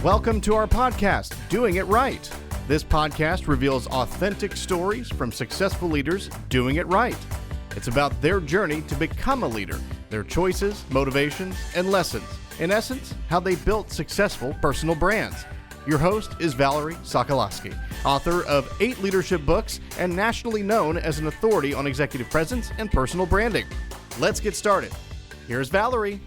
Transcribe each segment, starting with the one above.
Welcome to our podcast, Doing It Right. This podcast reveals authentic stories from successful leaders doing it right. It's about their journey to become a leader, their choices, motivations, and lessons. In essence, how they built successful personal brands. Your host is Valerie Sokolosky, author of 8 leadership books and nationally known as an authority on executive presence and personal branding. Let's get started. Here's Valerie.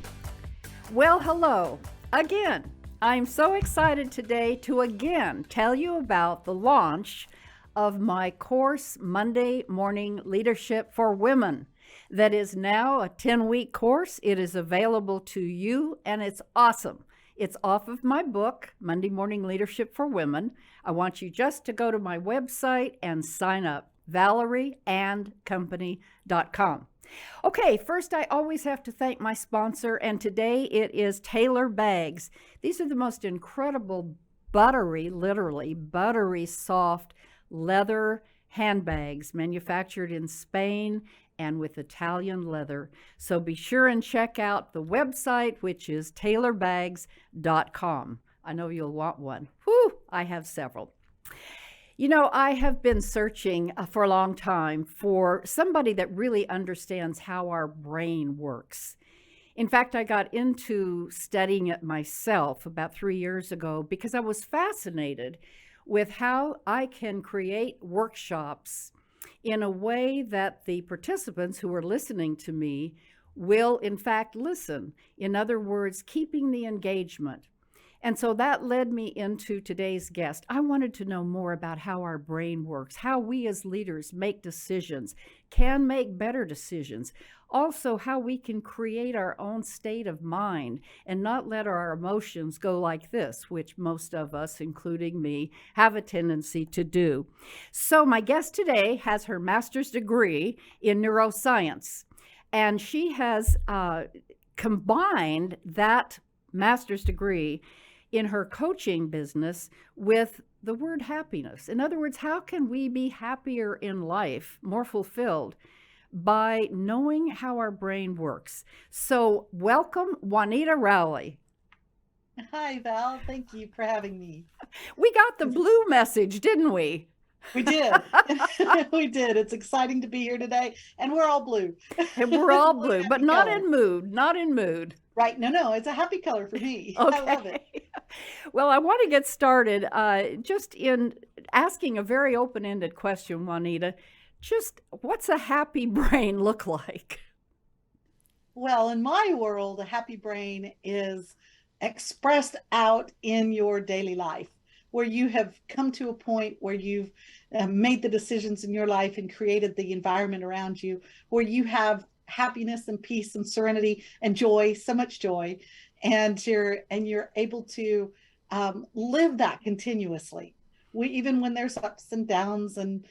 Well, hello again. I'm so excited today to again tell you about the launch of my course, Monday Morning Leadership for Women. That is now a 10-week course. It is available to you, and it's awesome. It's off of my book, Monday Morning Leadership for Women. I want you just to go to my website and sign up, Valerie'sCompany.com. Okay, first I always have to thank my sponsor, and today it is Taylor Bags. These are the most incredible buttery, literally buttery soft leather handbags manufactured in Spain and with Italian leather. So be sure and check out the website, which is taylorbags.com. I know you'll want one. Whew, I have several. You know, I have been searching for a long time for somebody that really understands how our brain works. In fact, I got into studying it myself about 3 years ago because I was fascinated with how I can create workshops in a way that the participants who are listening to me will, in fact, listen. In other words, keeping the engagement. And so that led me into today's guest. I wanted to know more about how our brain works, how we as leaders make decisions, can make better decisions. Also, how we can create our own state of mind and not let our emotions go like this, which most of us, including me, have a tendency to do. So my guest today has her master's degree in neuroscience, and she has combined that master's degree in her coaching business with the word happiness. In other words, how can we be happier in life, more fulfilled, by knowing how our brain works? So welcome, Juanita Rowley. Hi, Val. Thank you for having me. We got the blue message, didn't we? We did. We did. It's exciting to be here today. And we're all blue. And we're all blue, but not in mood, not in mood. Right. No, it's a happy color for me. Okay. I love it. Well, I want to get started just in asking a very open-ended question, Juanita. Just what's a happy brain look like? Well, in my world, a happy brain is expressed out in your daily life, where you have come to a point where you've made the decisions in your life and created the environment around you, where you have happiness and peace and serenity and joy, so much joy, and you're able to live that continuously. Even when there's ups and downs and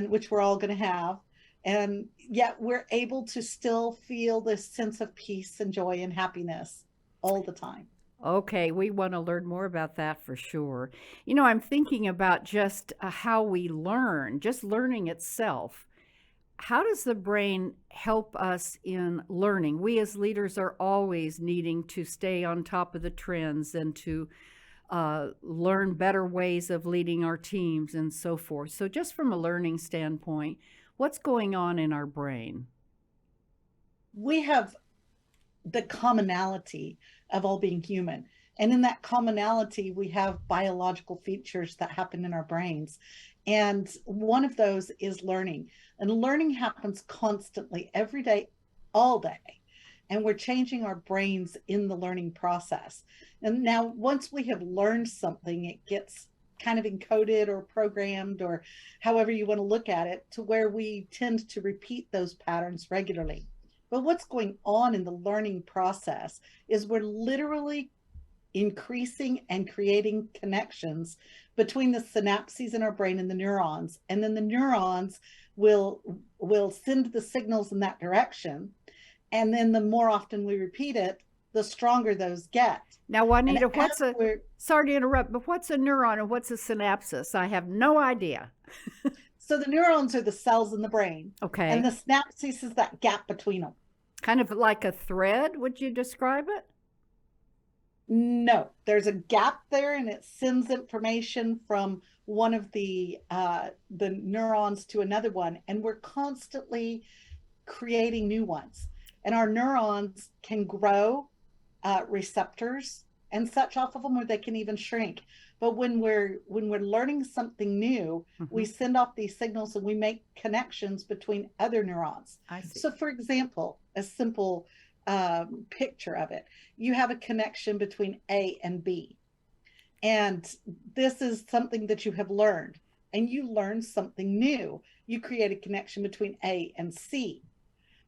which we're all going to have, and yet we're able to still feel this sense of peace and joy and happiness all the time. Okay, we want to learn more about that for sure. You know, I'm thinking about just how we learn, just learning itself. How does the brain help us in learning? We as leaders are always needing to stay on top of the trends and to learn better ways of leading our teams and so forth. So just from a learning standpoint, what's going on in our brain? We have the commonality of all being human. And in that commonality, we have biological features that happen in our brains. And one of those is learning. And learning happens constantly, every day, all day. And we're changing our brains in the learning process. And now, once we have learned something, it gets kind of encoded or programmed, or however you want to look at it, to where we tend to repeat those patterns regularly. But what's going on in the learning process is we're literally increasing and creating connections between the synapses in our brain and the neurons. And then the neurons will send the signals in that direction. And then the more often we repeat it, the stronger those get. Now, Juanita, sorry to interrupt, but what's a neuron and what's a synapses? I have no idea. So the neurons are the cells in the brain. Okay. And the synapses is that gap between them. Kind of like a thread, would you describe it? No, there's a gap there, and it sends information from one of the neurons to another one, and we're constantly creating new ones. And our neurons can grow receptors and such off of them, or they can even shrink. But when we're learning something new, we Hmm. send off these signals and we make connections between other neurons. I see. So, for example, a simple picture of it: you have a connection between A and B, and this is something that you have learned, and you learn something new. You create a connection between A and C.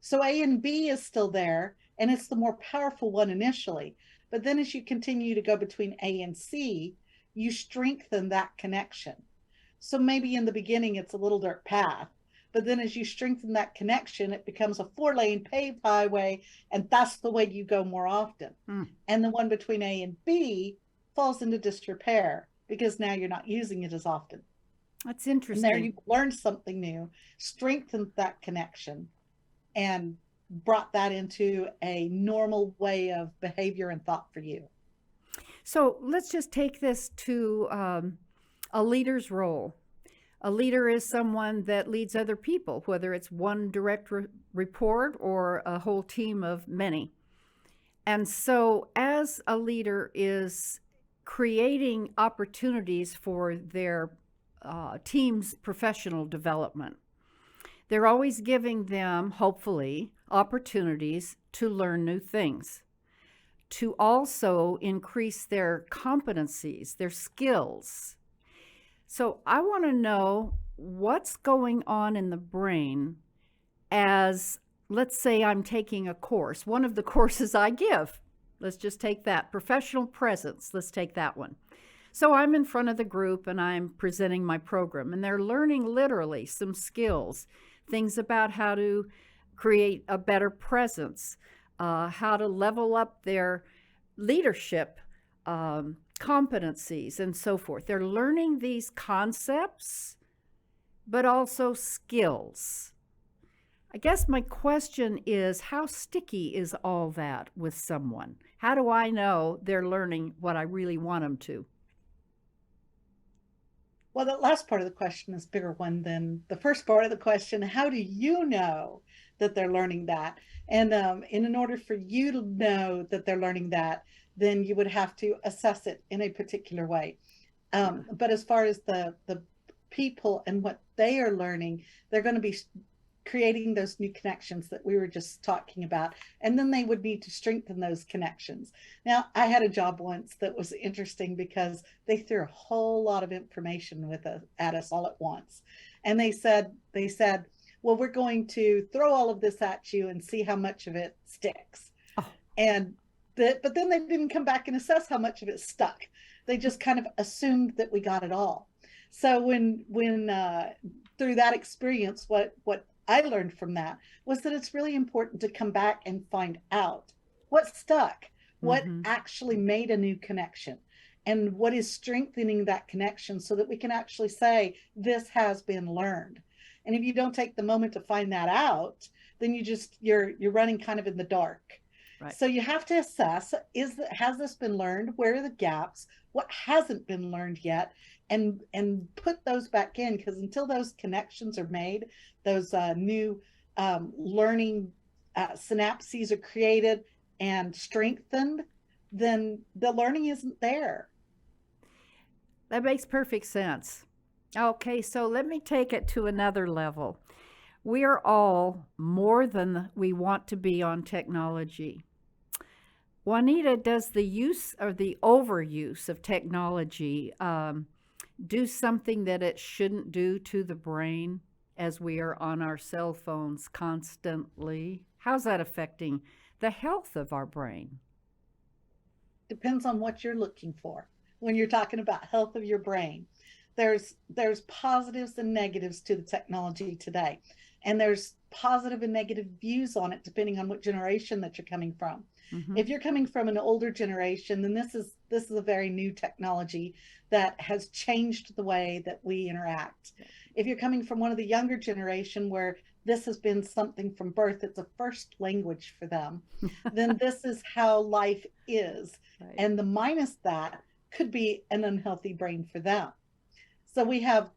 So A and B is still there, and it's the more powerful one initially. But then as you continue to go between A and C, you strengthen that connection. So maybe in the beginning it's a little dirt path, but then as you strengthen that connection, it becomes a 4-lane paved highway, and that's the way you go more often. Mm, And the one between A and B falls into disrepair because now you're not using it as often. that's And there interesting. you've learned something new, strengthened that connection, and brought that into a normal way of behavior and thought for you. So let's just take this to a leader's role. A leader is someone that leads other people, whether it's one direct report or a whole team of many. And so, as a leader is creating opportunities for their team's professional development, they're always giving them, hopefully, opportunities to learn new things, to also increase their competencies, their skills. So I want to know what's going on in the brain as, let's say, I'm taking a course, one of the courses I give. Let's just take that professional presence. Let's take that one. So I'm in front of the group and I'm presenting my program, and they're learning literally some skills, things about how to create a better presence, how to level up their leadership competencies, and so forth. They're learning these concepts, but also skills. I guess my question is, how sticky is all that with someone? How do I know they're learning what I really want them to? Well, that last part of the question is a bigger one than the first part of the question. How do you know that they're learning that? And in order for you to know that they're learning that, then you would have to assess it in a particular way. Yeah. But as far as the people and what they are learning, they're going to be creating those new connections that we were just talking about, and then they would need to strengthen those connections. Now, I had a job once that was interesting because they threw a whole lot of information at us all at once, and they said, well, we're going to throw all of this at you and see how much of it sticks. Oh, And but then they didn't come back and assess how much of it stuck. They just kind of assumed that we got it all. So when through that experience, what I learned from that was that it's really important to come back and find out what stuck, what mm-hmm. actually made a new connection, and what is strengthening that connection so that we can actually say, this has been learned. And if you don't take the moment to find that out, then you're running kind of in the dark. Right. So you have to assess, has this been learned? Where are the gaps? What hasn't been learned yet? And put those back in, because until those connections are made, those new learning synapses are created and strengthened, then the learning isn't there. That makes perfect sense. Okay, so let me take it to another level. We are all more than we want to be on technology. Juanita, does the use or the overuse of technology do something that it shouldn't do to the brain as we are on our cell phones constantly? How's that affecting the health of our brain? Depends on what you're looking for when you're talking about health of your brain. There's positives and negatives to the technology today, and there's positive and negative views on it depending on what generation that you're coming from. Mm-hmm. If you're coming from an older generation, then this is a very new technology that has changed the way that we interact. If you're coming from one of the younger generation where this has been something from birth, it's a first language for them, then this is how life is. Right. And the minus that could be an unhealthy brain for them. So we have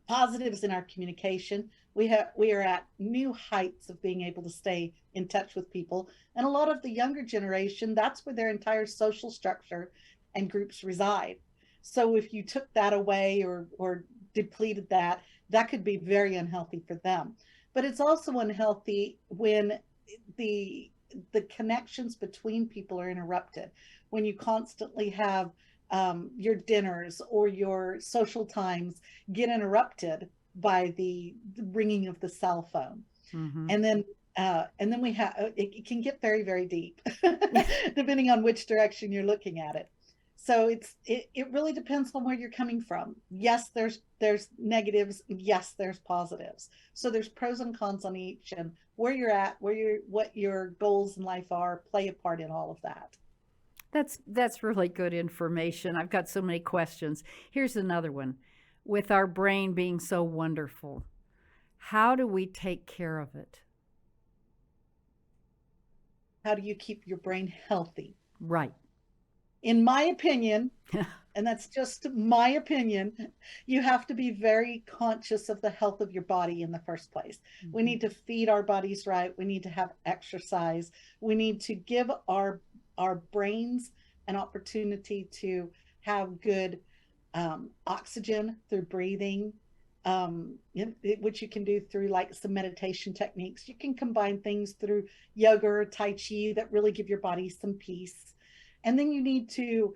positives in our communication. We are at new heights of being able to stay in touch with people. And a lot of the younger generation, that's where their entire social structure and groups reside. So if you took that away or depleted that, that could be very unhealthy for them. But it's also unhealthy when the connections between people are interrupted, when you constantly have your dinners or your social times get interrupted by the ringing of the cell phone. Mm-hmm. And then we have, it can get very, very deep depending on which direction you're looking at it. So it really depends on where you're coming from. Yes, there's negatives. Yes, there's positives. So there's pros and cons on each, and where you're at, what your goals in life are, play a part in all of that. That's really good information. I've got so many questions. Here's another one. With our brain being so wonderful, how do we take care of it? How do you keep your brain healthy? Right. In my opinion, and that's just my opinion, you have to be very conscious of the health of your body in the first place. Mm-hmm. We need to feed our bodies right. We need to have exercise. We need to give our brains an opportunity to have good oxygen through breathing, which you can do through like some meditation techniques. You can combine things through yoga or Tai Chi that really give your body some peace. And then you need to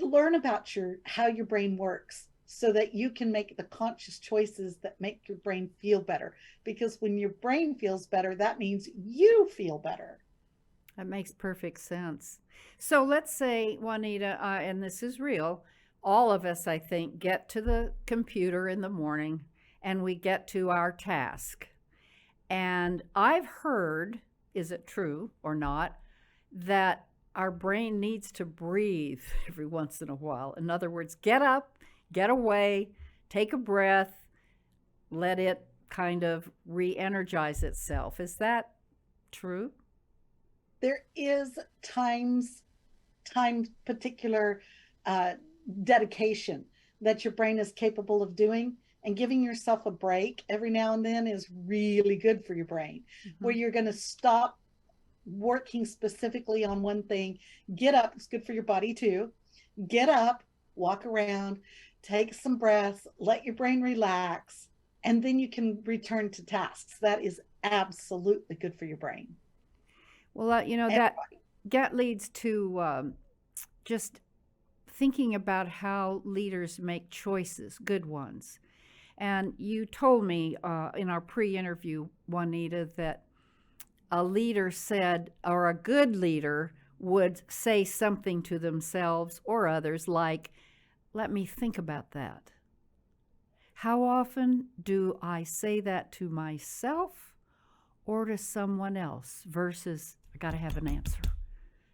learn about how your brain works so that you can make the conscious choices that make your brain feel better. Because when your brain feels better, that means you feel better. That makes perfect sense. So let's say, Juanita, and this is real, all of us, I think, get to the computer in the morning and we get to our task. And I've heard, is it true or not, that our brain needs to breathe every once in a while. In other words, get up, get away, take a breath, let it kind of re-energize itself. Is that true? There is particular dedication that your brain is capable of doing, and giving yourself a break every now and then is really good for your brain, where you're going to stop working specifically on one thing, get up, it's good for your body too, get up, walk around, take some breaths, let your brain relax, and then you can return to tasks. That is absolutely good for your brain. Well, that leads to just thinking about how leaders make choices, good ones. And you told me in our pre-interview, Juanita, that a leader said, or a good leader would say something to themselves or others like, let me think about that. How often do I say that to myself or to someone else versus I got to have an answer?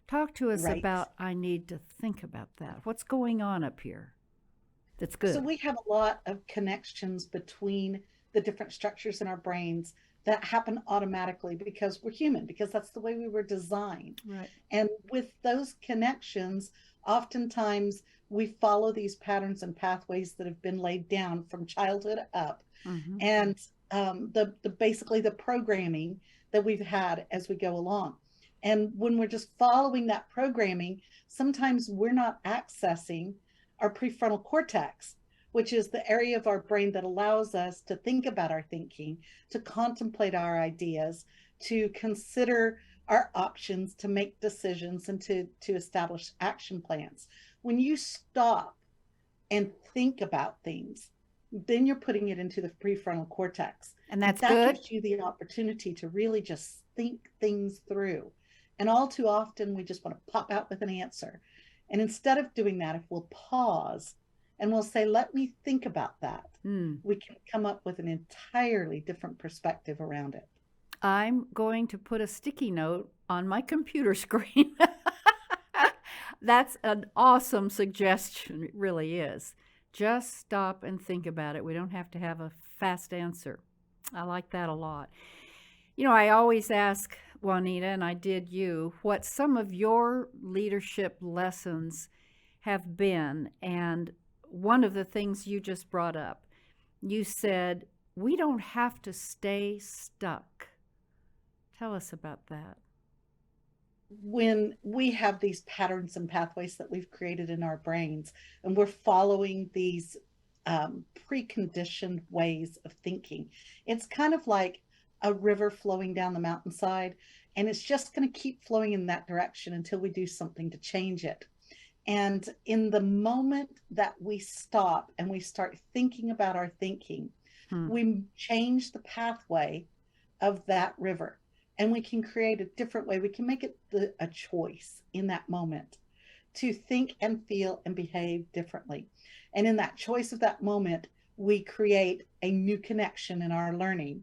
Talk to us about, I need to think about that. What's going on up here? That's good. So we have a lot of connections between the different structures in our brains that happen automatically because we're human, because that's the way we were designed. Right. And with those connections, oftentimes we follow these patterns and pathways that have been laid down from childhood up. Mm-hmm. And basically the programming that we've had as we go along. And when we're just following that programming, sometimes we're not accessing our prefrontal cortex, which is the area of our brain that allows us to think about our thinking, to contemplate our ideas, to consider our options, to make decisions, and to establish action plans. When you stop and think about things, then you're putting it into the prefrontal cortex. And that good. Gives you the opportunity to really just think things through. And all too often, we just want to pop out with an answer. And instead of doing that, if we'll pause and we'll say, let me think about that, we can come up with an entirely different perspective around it. I'm going to put a sticky note on my computer screen. That's an awesome suggestion. It really is. Just stop and think about it. We don't have to have a fast answer. I like that a lot. You know, I always ask Juanita, and I did you, what some of your leadership lessons have been. And one of the things you just brought up, you said, we don't have to stay stuck. Tell us about that. When we have these patterns and pathways that we've created in our brains, and we're following these preconditioned ways of thinking, it's kind of like a river flowing down the mountainside, and it's just going to keep flowing in that direction until we do something to change it. And in the moment that we stop and we start thinking about our thinking, we change the pathway of that river, and we can create a different way. We can make it a choice in that moment to think and feel and behave differently. And in that choice of that moment, we create a new connection in our learning.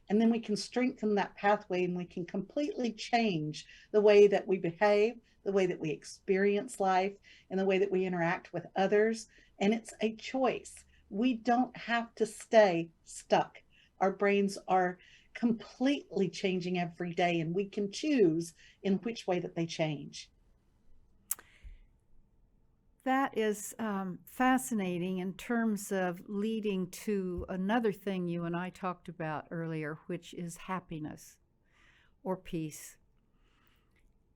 And then we can strengthen that pathway, and we can completely change the way that we behave, the way that we experience life, and the way that we interact with others. And it's a choice. We don't have to stay stuck. Our brains are completely changing every day, and we can choose in which way that they change. That is fascinating in terms of leading to another thing you and I talked about earlier, which is happiness or peace.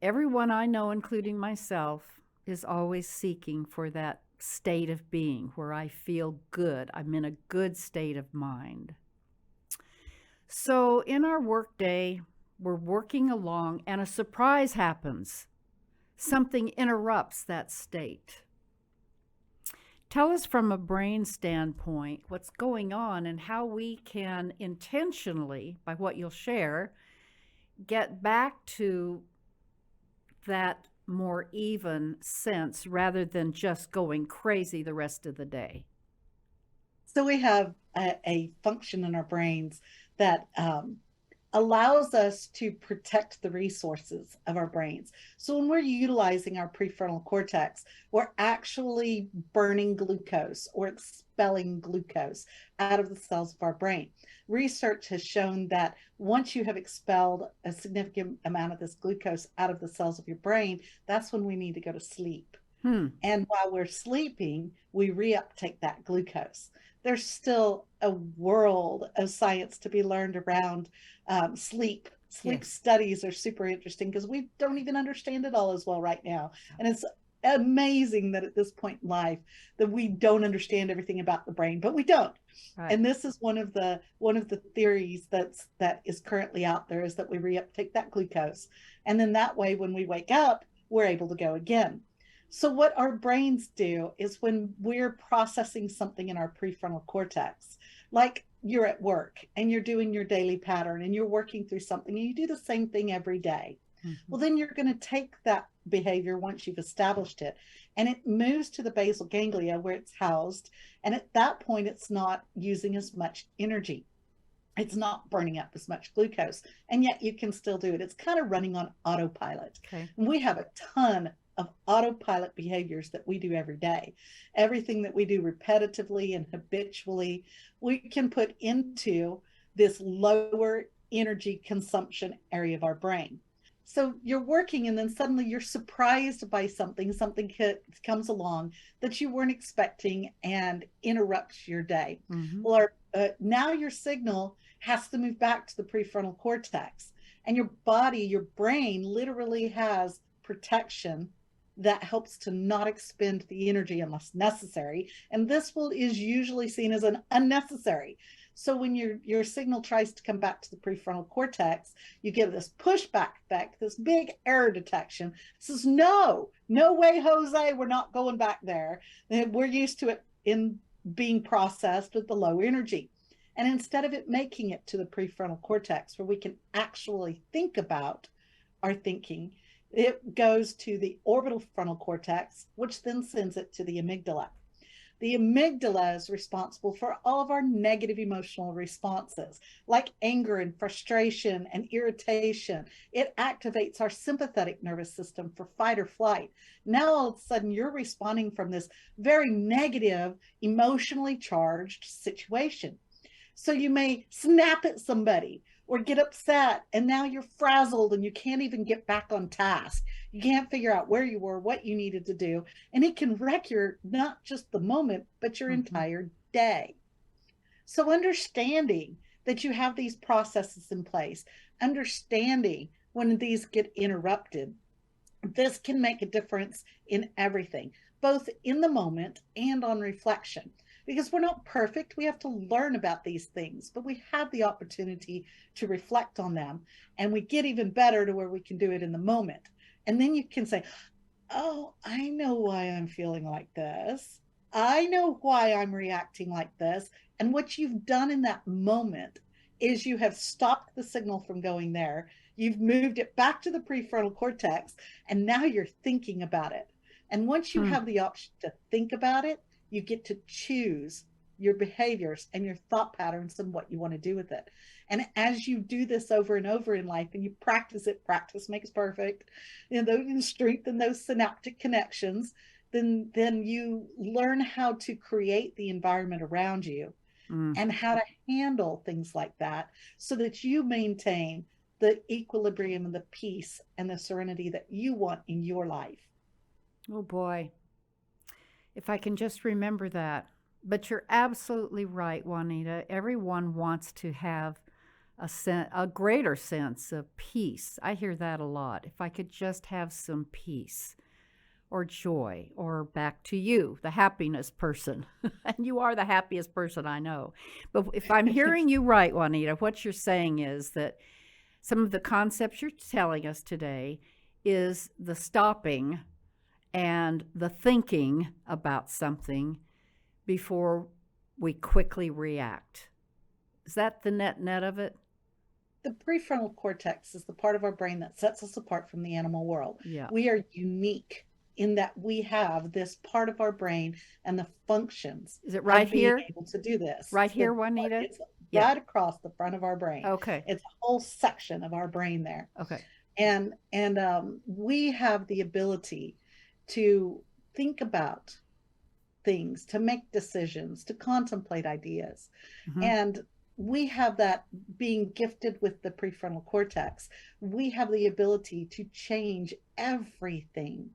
Everyone I know, including myself, is always seeking for that state of being where I feel good. I'm in a good state of mind. So in our workday, we're working along and a surprise happens. Something interrupts that state. Tell us from a brain standpoint what's going on and how we can intentionally, by what you'll share, get back to that more even sense rather than just going crazy the rest of the day. So we have a function in our brains that allows us to protect the resources of our brains. So when we're utilizing our prefrontal cortex, we're actually burning glucose or expelling glucose out of the cells of our brain. Research has shown that once you have expelled a significant amount of this glucose out of the cells of your brain, that's when we need to go to sleep. And while we're sleeping, we reuptake that glucose. There's still a world of science to be learned around sleep. Sleep studies are super interesting because we don't even understand it all as well right now. And it's amazing that at this point in life that we don't understand everything about the brain, but we don't. Right. And this is one of the theories that is currently out there, is that we reuptake that glucose. And then that way, when we wake up, we're able to go again. So what our brains do is when we're processing something in our prefrontal cortex, like you're at work and you're doing your daily pattern and you're working through something and you do the same thing every day. Well, then you're going to take that behavior once you've established it, and it moves to the basal ganglia where it's housed. And at that point, it's not using as much energy. It's not burning up as much glucose, and yet you can still do it. It's kind of running on autopilot. Okay. And we have a ton of autopilot behaviors that we do every day. Everything that we do repetitively and habitually, we can put into this lower energy consumption area of our brain. So you're working and then suddenly you're surprised by something comes along that you weren't expecting and interrupts your day. Well, now your signal has to move back to the prefrontal cortex, and your body, your brain literally has protection that helps to not expend the energy unless necessary. And this is usually seen as an unnecessary. So when your signal tries to come back to the prefrontal cortex, you get this pushback effect, this big error detection. It says, no way, Jose, we're not going back there. We're used to it in being processed with the low energy. And instead of it making it to the prefrontal cortex where we can actually think about our thinking, it goes to the orbital frontal cortex, which then sends it to the amygdala. The amygdala is responsible for all of our negative emotional responses, like anger and frustration and irritation. It activates our sympathetic nervous system for fight or flight. Now, all of a sudden, you're responding from this very negative, emotionally charged situation. So you may snap at somebody or get upset, and now you're frazzled and you can't even get back on task. You can't figure out where you were, what you needed to do, and it can wreck your, not just the moment, but your entire day. So understanding that you have these processes in place, understanding when these get interrupted, this can make a difference in everything, both in the moment and on reflection. Because we're not perfect, we have to learn about these things, but we have the opportunity to reflect on them, and we get even better to where we can do it in the moment. And then you can say, oh, I know why I'm feeling like this. I know why I'm reacting like this. And what you've done in that moment is you have stopped the signal from going there. You've moved it back to the prefrontal cortex, and now you're thinking about it. And once you have the option to think about it, you get to choose your behaviors and your thought patterns and what you want to do with it. And as you do this over and over in life, and you practice it, practice makes perfect, you know, you strengthen those synaptic connections, then you learn how to create the environment around you and how to handle things like that, so that you maintain the equilibrium and the peace and the serenity that you want in your life. Oh boy. If I can just remember that. But you're absolutely right, Juanita. Everyone wants to have a greater sense of peace. I hear that a lot. If I could just have some peace or joy, or back to you, the happiness person. And you are the happiest person I know. But if I'm hearing you right, Juanita, what you're saying is that some of the concepts you're telling us today is the stopping and the thinking about something before we quickly react. Is that the net of it? The prefrontal cortex is the part of our brain that sets us apart from the animal world. Yeah. We are unique in that we have this part of our brain and the functions. Is it right of being here? able to do this. Right here, Juanita? It's right across the front of our brain. Okay. It's a whole section of our brain there. Okay. And we have the ability to think about things, to make decisions, to contemplate ideas. And we have that, being gifted with the prefrontal cortex, we have the ability to change everything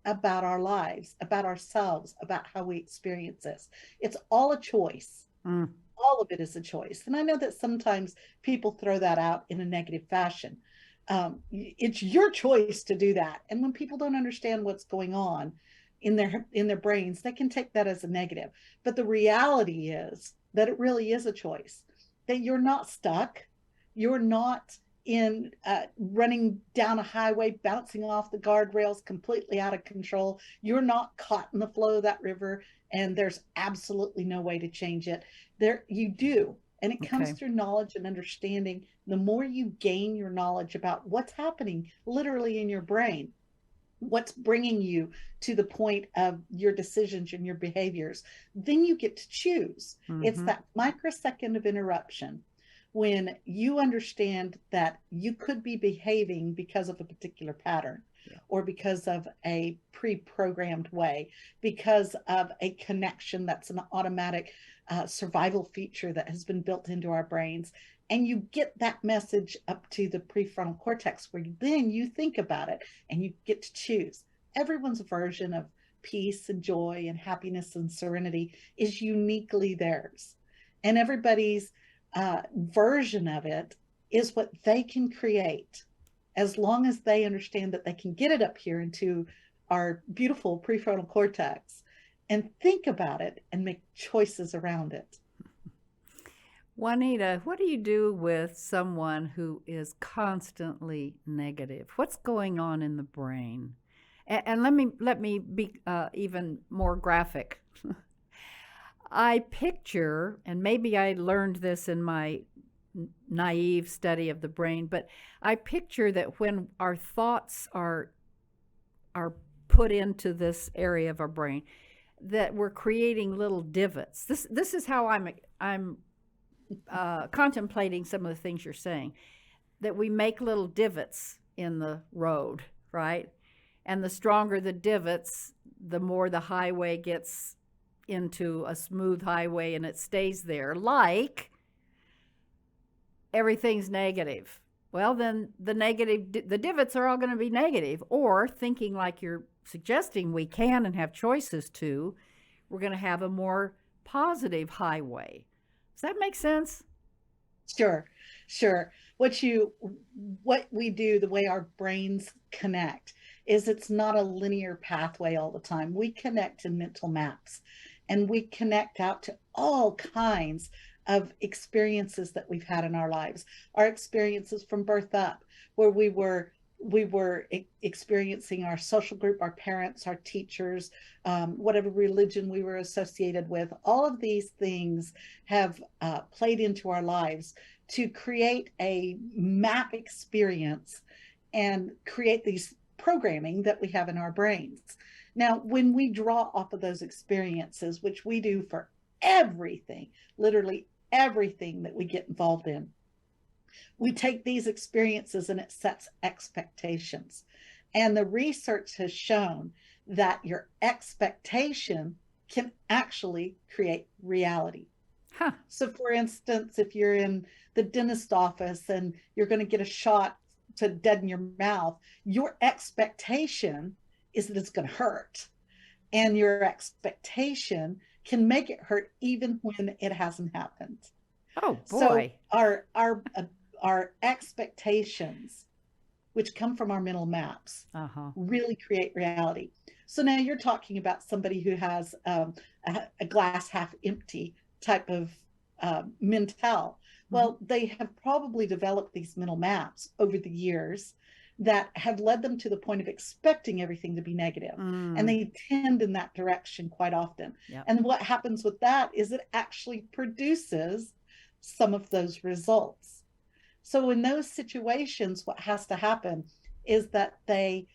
about our lives, about ourselves, about how we experience this. It's all a choice. All of it is a choice. And I know that sometimes people throw that out in a negative fashion. It's your choice to do that. And when people don't understand what's going on in their brains, they can take that as a negative. But the reality is that it really is a choice, that you're not stuck. You're not in running down a highway, bouncing off the guardrails, completely out of control. You're not caught in the flow of that river, and there's absolutely no way to change it. There, you do. And it comes through knowledge and understanding. The more you gain your knowledge about what's happening literally in your brain, what's bringing you to the point of your decisions and your behaviors, then you get to choose. It's that microsecond of interruption when you understand that you could be behaving because of a particular pattern, or because of a pre-programmed way, because of a connection that's an automatic survival feature that has been built into our brains. And you get that message up to the prefrontal cortex, where then you think about it and you get to choose. Everyone's version of peace and joy and happiness and serenity is uniquely theirs. And everybody's version of it is what they can create, as long as they understand that they can get it up here into our beautiful prefrontal cortex and think about it and make choices around it. Juanita, what do you do with someone who is constantly negative? What's going on in the brain? And let me be even more graphic. I picture, and maybe I learned this in my naive study of the brain, but I picture that when our thoughts are put into this area of our brain, that we're creating little divots. This is how I'm contemplating some of the things you're saying, that we make little divots in the road, right? And the stronger the divots, the more the highway gets into a smooth highway, and it stays there, like everything's negative. Well, then the divots are all going to be negative. Or thinking like you're suggesting we can and have choices to, we're going to have a more positive highway. Does that make sense? Sure, sure. What we do, the way our brains connect, is it's not a linear pathway all the time. We connect in mental maps, and we connect out to all kinds of experiences that we've had in our lives. Our experiences from birth up, where we were experiencing our social group, our parents, our teachers, whatever religion we were associated with. All of these things have played into our lives to create a map experience and create these programming that we have in our brains. Now, when we draw off of those experiences, which we do for everything, literally everything that we get involved in, we take these experiences and it sets expectations. And the research has shown that your expectation can actually create reality. Huh. So, for instance, if you're in the dentist office and you're going to get a shot to deaden your mouth, your expectation is that it's going to hurt. And your expectation can make it hurt even when it hasn't happened. Oh, boy. So our expectations, which come from our mental maps, really create reality. So now you're talking about somebody who has a glass half empty type of mental. Well, they have probably developed these mental maps over the years that have led them to the point of expecting everything to be negative. And they tend in that direction quite often. Yep. And what happens with that is it actually produces some of those results. So in those situations, what has to happen is that they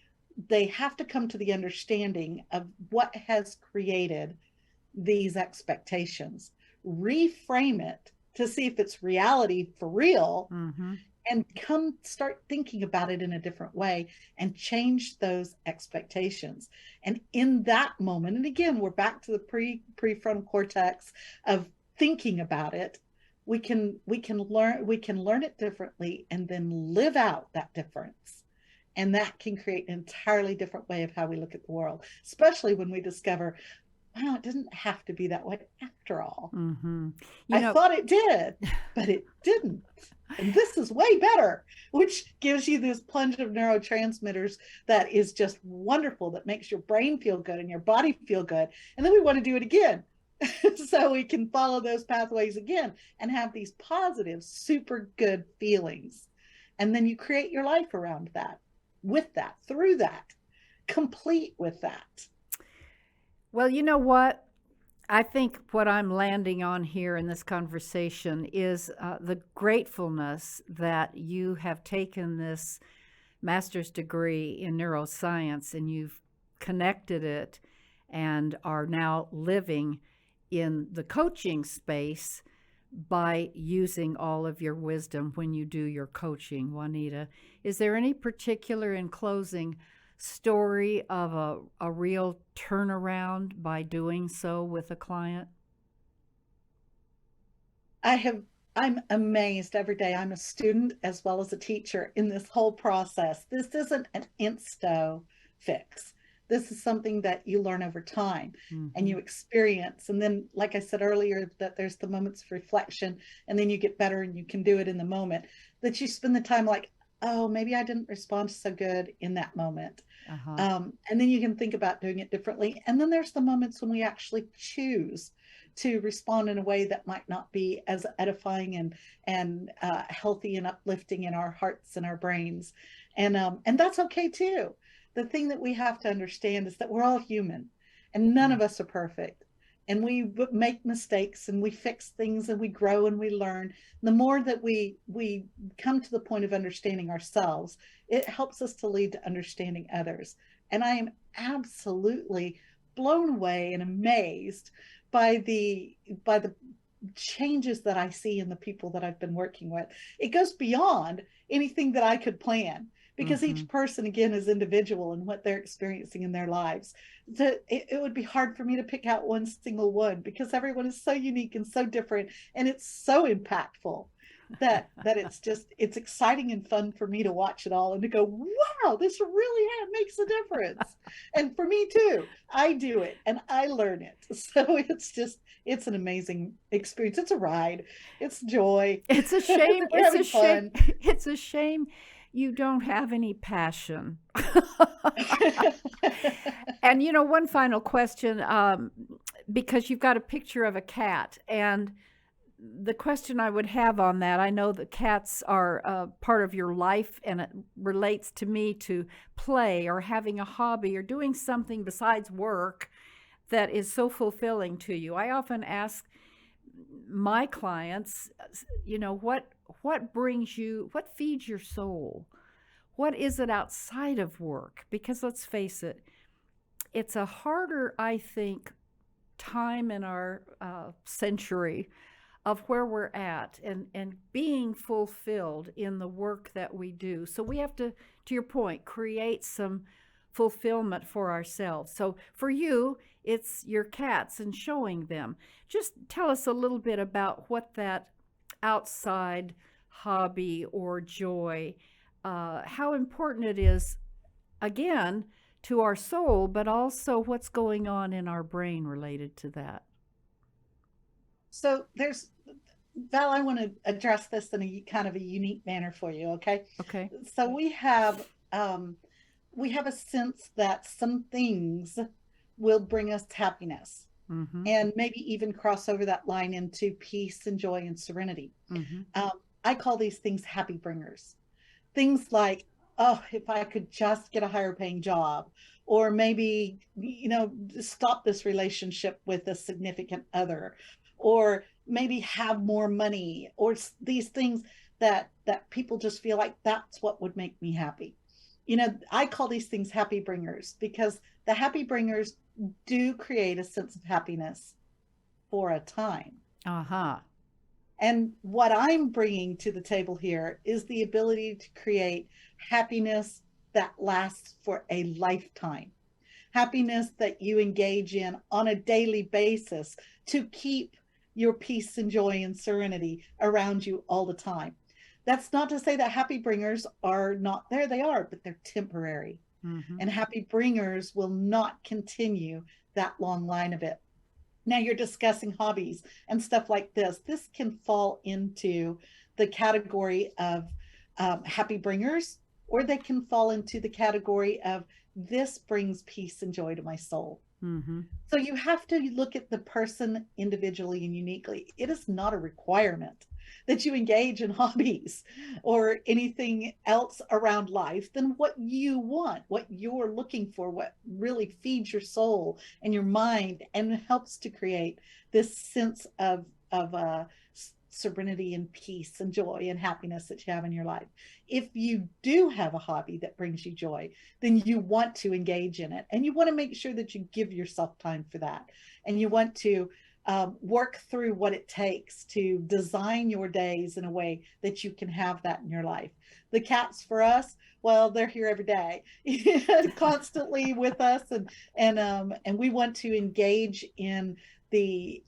have to come to the understanding of what has created these expectations, reframe it to see if it's reality for real, and start thinking about it in a different way and change those expectations. And in that moment, and again, we're back to the prefrontal cortex of thinking about it, we can learn it differently and then live out that difference. And that can create an entirely different way of how we look at the world, especially when we discover, wow, it doesn't have to be that way after all. I thought it did, but it didn't. And this is way better, which gives you this plunge of neurotransmitters that is just wonderful, that makes your brain feel good and your body feel good. And then we want to do it again. So we can follow those pathways again and have these positive, super good feelings. And then you create your life around that, with that, through that, complete with that. Well, you know what? I think what I'm landing on here in this conversation is the gratefulness that you have taken this master's degree in neuroscience and you've connected it and are now living in the coaching space by using all of your wisdom when you do your coaching, Juanita. Is there any particular, in closing, story of a real turnaround by doing so with a client? I'm amazed every day. I'm a student as well as a teacher in this whole process. This isn't an insto fix. This is something that you learn over time and you experience. And then, like I said earlier, that there's the moments of reflection, and then you get better and you can do it in the moment, that you spend the time like, oh, maybe I didn't respond so good in that moment. And then you can think about doing it differently. And then there's the moments when we actually choose to respond in a way that might not be as edifying and healthy and uplifting in our hearts and our brains. And that's okay too. The thing that we have to understand is that we're all human and none of us are perfect. And we make mistakes and we fix things and we grow and we learn. The more that we come to the point of understanding ourselves, it helps us to lead to understanding others. And I am absolutely blown away and amazed by the changes that I see in the people that I've been working with. It goes beyond anything that I could plan, because each person, again, is individual in what they're experiencing in their lives. It would be hard for me to pick out one single one because everyone is so unique and so different, and it's so impactful. that it's exciting and fun for me to watch it all and to go, wow, this really makes a difference. And for me too, I do it and I learn it. So it's an amazing experience. It's a ride. It's joy. It's a shame. We're having fun. It's a shame you don't have any passion. And one final question, because you've got a picture of a cat, and the question I would have on that, I know that cats are part of your life, and it relates to me to play or having a hobby or doing something besides work that is so fulfilling to you. I often ask my clients, what brings you, what feeds your soul? What is it outside of work? Because let's face it, it's a harder, I think, time in our century of where we're at and being fulfilled in the work that we do. So we have to your point, create some fulfillment for ourselves. So for you, it's your cats and showing them. Just tell us a little bit about what that outside hobby or joy, how important it is, again, to our soul, but also what's going on in our brain related to that. So Val, I want to address this in a kind of a unique manner for you. Okay. Okay. So we have a sense that some things will bring us happiness, and maybe even cross over that line into peace and joy and serenity. I call these things happy bringers. Things like, oh, if I could just get a higher paying job, or maybe, stop this relationship with a significant other, or maybe have more money, or these things that people just feel like that's what would make me happy. I call these things happy bringers because the happy bringers do create a sense of happiness for a time. And what I'm bringing to the table here is the ability to create happiness that lasts for a lifetime. Happiness that you engage in on a daily basis to keep your peace and joy and serenity around you all the time. That's not to say that happy bringers are not there. They are, but they're temporary. And happy bringers will not continue that long line of it. Now you're discussing hobbies and stuff like this. This can fall into the category of happy bringers, or they can fall into the category of this brings peace and joy to my soul. So you have to look at the person individually and uniquely. It is not a requirement that you engage in hobbies or anything else around life than what you want, what you're looking for, what really feeds your soul and your mind and helps to create this sense of serenity and peace and joy and happiness that you have in your life. If you do have a hobby that brings you joy, then you want to engage in it, and you want to make sure that you give yourself time for that, and you want to work through what it takes to design your days in a way that you can have that in your life. The cats for us, well, they're here every day, constantly with us, and we want to engage in the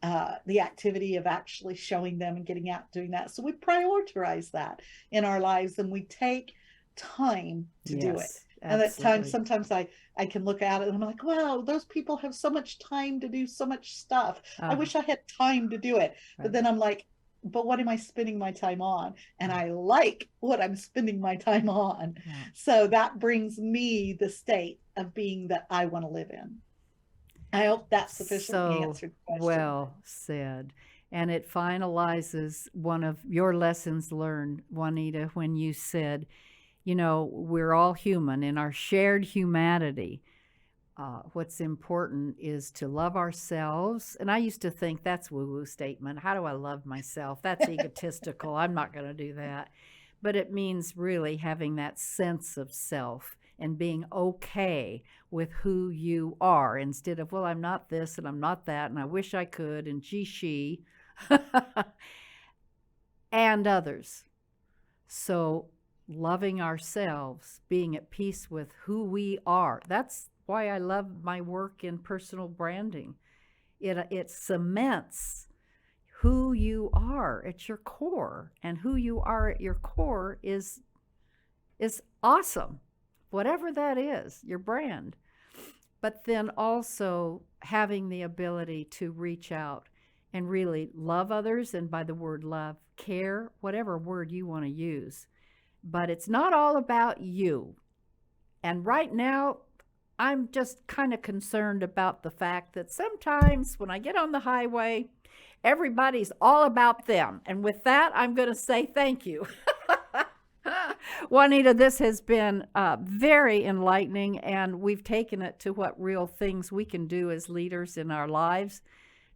activity of actually showing them and getting out doing that. So we prioritize that in our lives, and we take time to do it. And that time, sometimes I can look at it and I'm like, wow, those people have so much time to do so much stuff. I wish I had time to do it. But then I'm like, but what am I spending my time on? And I like what I'm spending my time on. So that brings me the state of being that I want to live in. I hope that sufficiently answered the question. Well said. And it finalizes one of your lessons learned, Juanita, when you said, we're all human. In our shared humanity, what's important is to love ourselves. And I used to think that's woo-woo statement. How do I love myself? That's egotistical. I'm not going to do that. But it means really having that sense of self and being okay with who you are, instead of, well, I'm not this and I'm not that and I wish I could and she and others. So loving ourselves, being at peace with who we are. That's why I love my work in personal branding. It cements who you are at your core. And who you are at your core is awesome, whatever that is, your brand. But then also having the ability to reach out and really love others, and by the word love, care, whatever word you want to use. But it's not all about you. And right now, I'm just kind of concerned about the fact that sometimes when I get on the highway, everybody's all about them. And with that, I'm going to say thank you. Juanita, this has been very enlightening, and we've taken it to what real things we can do as leaders in our lives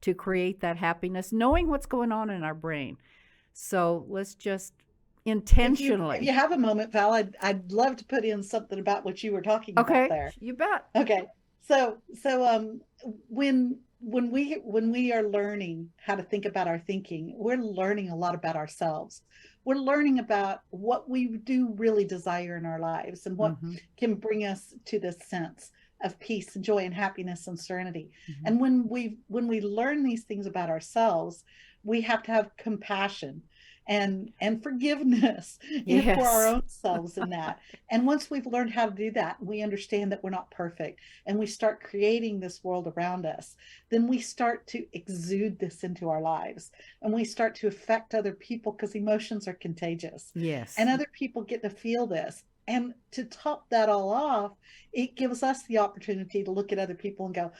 to create that happiness, knowing what's going on in our brain. So let's just intentionally. If you have a moment, Val, I'd love to put in something about what you were talking about there. Okay, you bet. Okay, so when we are learning how to think about our thinking, we're learning a lot about ourselves. We're learning about what we do really desire in our lives and what can bring us to this sense of peace and joy and happiness and serenity. And when we learn these things about ourselves, we have to have compassion and forgiveness for our own selves in that. And once we've learned how to do that, we understand that we're not perfect, and we start creating this world around us, then we start to exude this into our lives, and we start to affect other people, because emotions are contagious. Yes. And other people get to feel this. And to top that all off, it gives us the opportunity to look at other people and go,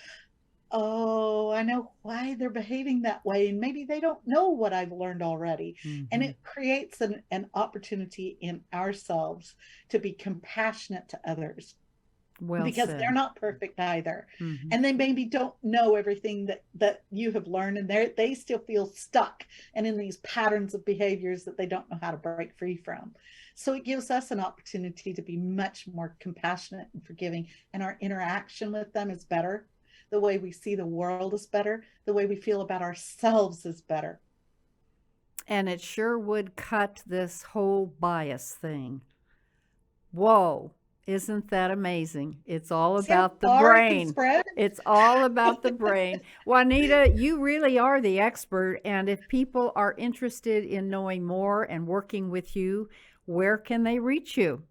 oh, I know why they're behaving that way. And maybe they don't know what I've learned already. And it creates an opportunity in ourselves to be compassionate to others. Well because said. They're not perfect either. And they maybe don't know everything that you have learned. And they still feel stuck and in these patterns of behaviors that they don't know how to break free from. So it gives us an opportunity to be much more compassionate and forgiving. And our interaction with them is better. The way we see the world is better. The way we feel about ourselves is better. And it sure would cut this whole bias thing. Whoa, isn't that amazing? It's all about the brain. It's all about the brain. Juanita, you really are the expert. And if people are interested in knowing more and working with you, where can they reach you?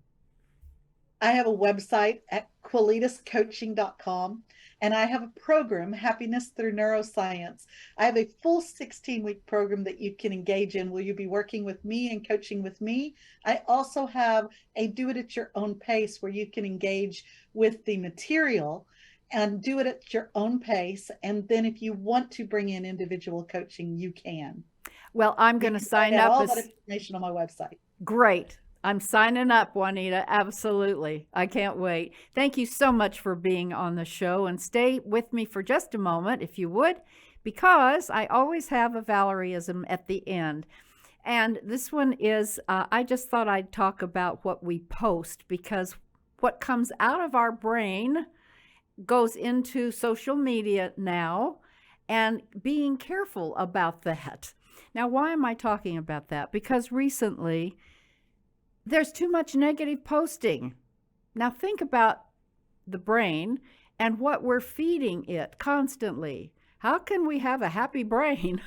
I have a website at qualitascoaching.com. And I have a program, Happiness Through Neuroscience. I have a full 16-week program that you can engage in. Will you be working with me and coaching with me? I also have a do it at your own pace where you can engage with the material and do it at your own pace. And then if you want to bring in individual coaching, you can. Well, I'm going to sign up. All that information on my website. Great. I'm signing up, Juanita. Absolutely. I can't wait. Thank you so much for being on the show. And stay with me for just a moment, if you would, because I always have a Valerie'ism at the end. And this one is, I just thought I'd talk about what we post, because what comes out of our brain goes into social media now, and being careful about that. Now, why am I talking about that? Because recently, there's too much negative posting. Now think about the brain and what we're feeding it constantly. How can we have a happy brain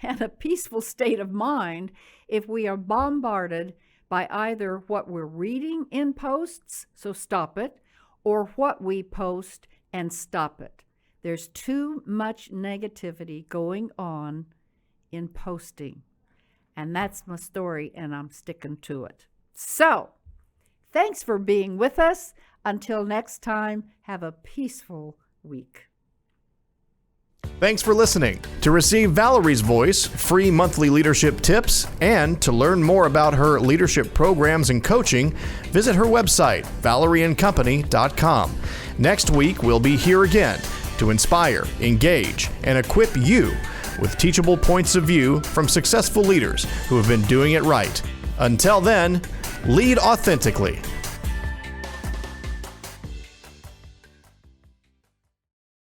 and a peaceful state of mind if we are bombarded by either what we're reading in posts, so stop it, or what we post and stop it? There's too much negativity going on in posting. And that's my story, and I'm sticking to it. So, thanks for being with us. Until next time, have a peaceful week. Thanks for listening. To receive Valerie's Voice, free monthly leadership tips, and to learn more about her leadership programs and coaching, visit her website, VALERIE'sCompany.com. Next week, we'll be here again to inspire, engage, and equip you with teachable points of view from successful leaders who have been doing it right. Until then, lead authentically.